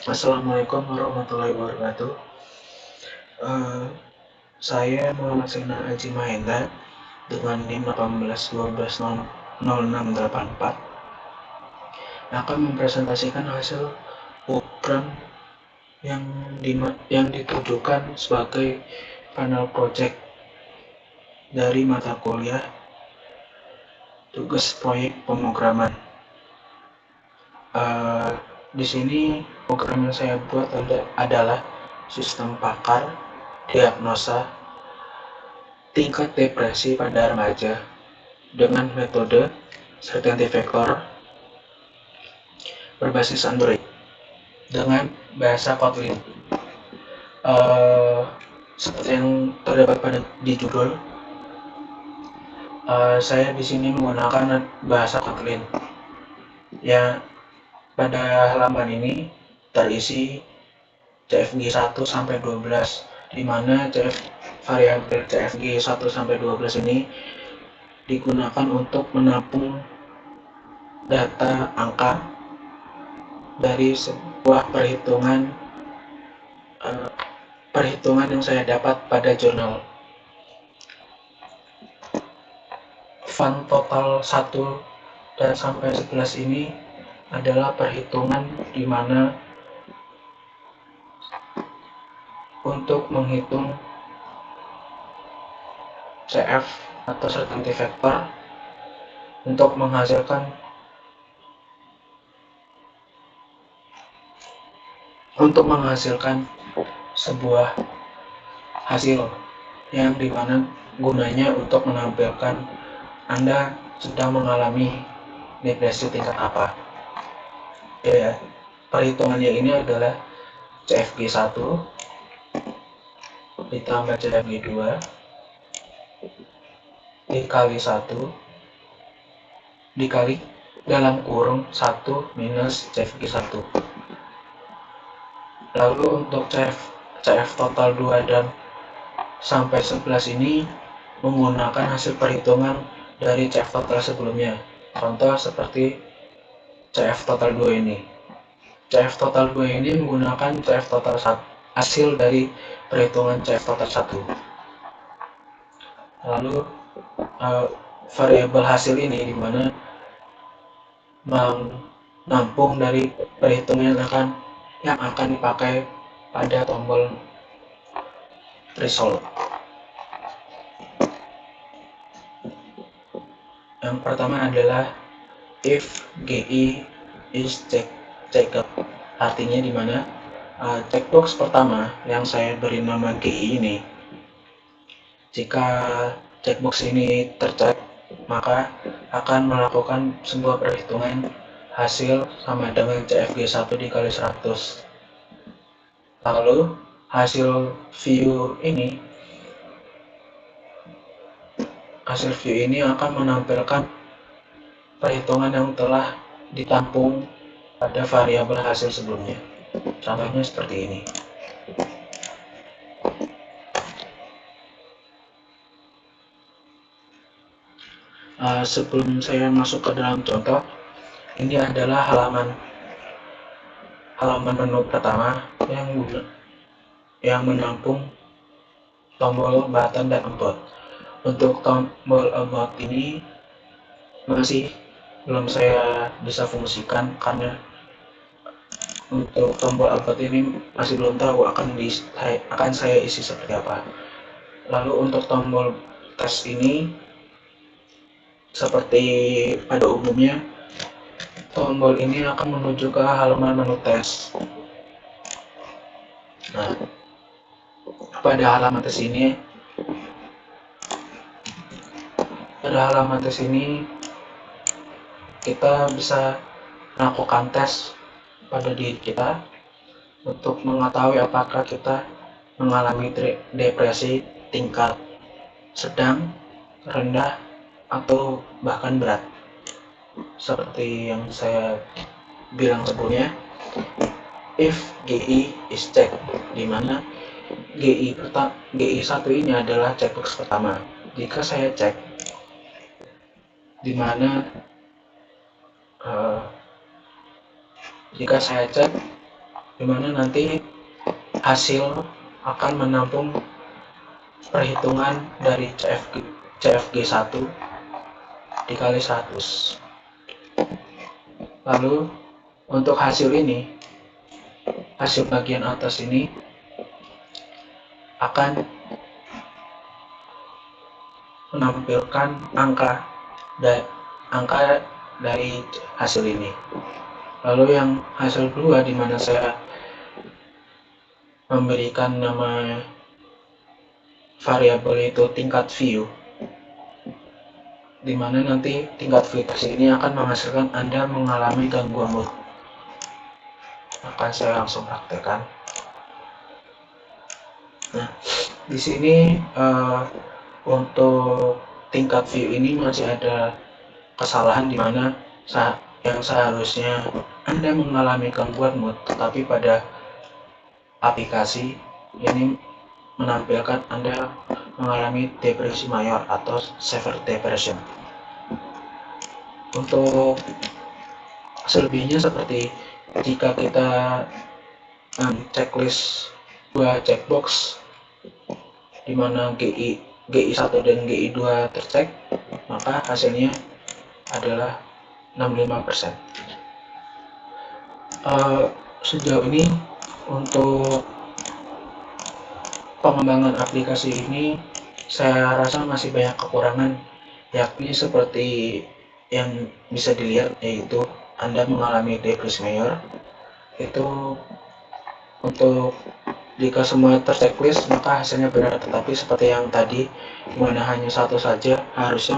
Assalamualaikum warahmatullahi wabarakatuh. Eh, saya Muhammad Sena Aji Mahendra dengan NIM 18120684 akan mempresentasikan hasil program yang ditujukan sebagai panel project dari mata kuliah tugas proyek pemrograman. Di sini program yang saya buat adalah sistem pakar diagnosa tingkat depresi pada remaja dengan metode certainty vector berbasis Android dengan bahasa Kotlin. Seperti yang terdapat di judul, saya di sini menggunakan bahasa Kotlin. Ya, pada halaman ini terisi CFG 1 sampai 12, di mana variabel CFG 1 sampai 12 ini digunakan untuk menampung data angka dari sebuah perhitungan yang saya dapat pada jurnal. Fun total 1 dan sampai 11 ini adalah perhitungan di mana untuk menghitung CF atau certainty vector untuk menghasilkan sebuah hasil yang dimana gunanya untuk menampilkan Anda sedang mengalami depresi tingkat apa. Ya, perhitungannya ini adalah CFG 1 ditambah CFG 2 dikali 1 dikali dalam kurung 1 minus CFG 1. Lalu untuk CF total 2 dan sampai 11 ini menggunakan hasil perhitungan dari CF total sebelumnya. Contoh seperti CF total 2 ini. CF total 2 ini menggunakan CF total 1, hasil dari perhitungan CF total 1. Lalu variabel hasil ini dimana menampung dari perhitungan yang akan dipakai pada tombol result. Yang pertama adalah if GI is checked, artinya di mana checkbox pertama yang saya beri nama GI ini, jika checkbox ini tercek, maka akan melakukan sebuah perhitungan hasil sama dengan CFG 1 dikali 100. Lalu hasil view ini akan menampilkan perhitungan yang telah ditampung pada variabel hasil sebelumnya. Contohnya seperti ini. Sebelum saya masuk ke dalam contoh, ini adalah halaman menu pertama yang menampung tombol button dan about. Untuk tombol about ini masih belum saya bisa fungsikan karena untuk tombol about ini masih belum tahu akan saya isi seperti apa. Lalu untuk tombol tes ini, seperti pada umumnya, tombol ini akan menuju ke halaman menu tes. Nah, pada halaman tes ini kita bisa melakukan tes pada diri kita untuk mengetahui apakah kita mengalami depresi tingkat sedang, rendah, atau bahkan berat. Seperti yang saya bilang sebelumnya, if GI is checked, di mana GI 1 ini adalah checkbox pertama. Jika saya cek, di mana jika saya cek dimana nanti hasil akan menampung perhitungan dari CFG 1 dikali 100. Lalu untuk hasil bagian atas ini akan menampilkan angka dari hasil ini. Lalu yang hasil kedua, di mana saya memberikan nama variabel itu tingkat view, di mana nanti tingkat view ini akan menghasilkan Anda mengalami gangguan mood. Akan saya langsung praktekkan. Nah, di sini untuk tingkat view ini masih ada kesalahan, di mana yang seharusnya Anda mengalami gangguan mood, tetapi pada aplikasi ini menampilkan Anda mengalami depresi mayor atau severe depression. Untuk selebihnya seperti jika kita checklist 2 checkbox di mana GI1 dan GI2 tercek, maka hasilnya adalah 65%. Sejauh ini untuk pengembangan aplikasi ini saya rasa masih banyak kekurangan, yakni seperti yang bisa dilihat, yaitu Anda mengalami depresi mayor. Itu untuk jika semua terchecklist maka hasilnya benar, tetapi seperti yang tadi, dimana hanya satu saja harusnya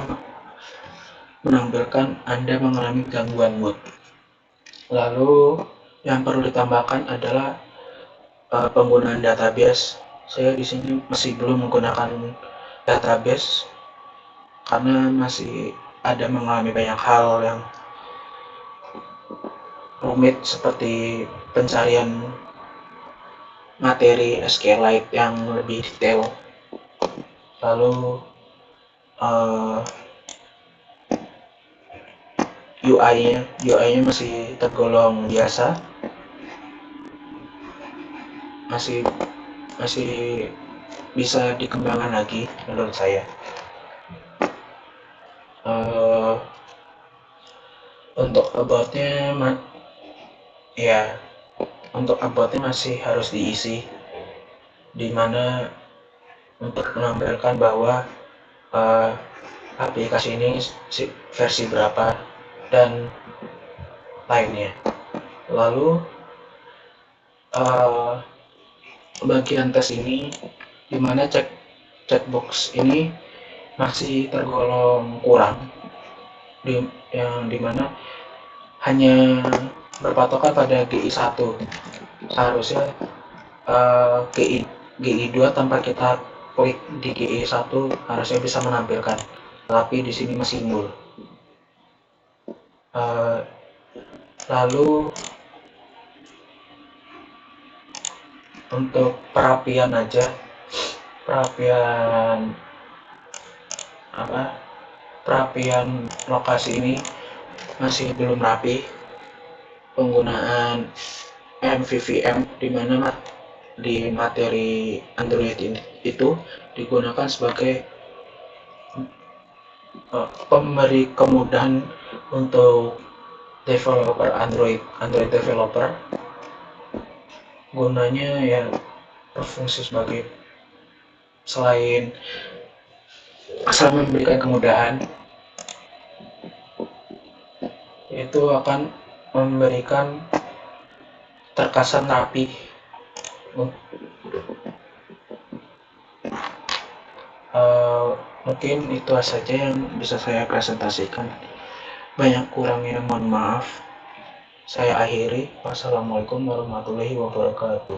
menampilkan Anda mengalami gangguan mood. Lalu yang perlu ditambahkan adalah penggunaan database. Saya di sini masih belum menggunakan database karena masih ada mengalami banyak hal yang rumit seperti pencarian materi SQLite yang lebih detail. Lalu UI-nya masih tergolong biasa, masih bisa dikembangkan lagi menurut saya. Untuk about-nya masih harus diisi, dimana untuk menampilkan bahwa aplikasi ini versi berapa dan lainnya. Lalu bagian tes ini, dimana checkbox ini masih tergolong kurang, yang dimana hanya berpatokan pada GI1. Seharusnya GI2 tanpa kita klik di GI1 harusnya bisa menampilkan, tapi di sini masih nul. Lalu untuk perapian lokasi ini masih belum rapi. Penggunaan MVVM, di mana di materi Android itu digunakan sebagai pemberi kemudahan untuk developer Android developer, gunanya ya berfungsi sebagai selain memberikan kemudahan, itu akan memberikan terkesan rapi. Mungkin itu saja yang bisa saya presentasikan. Banyak kurangnya mohon maaf. Saya akhiri. Wassalamualaikum warahmatullahi wabarakatuh.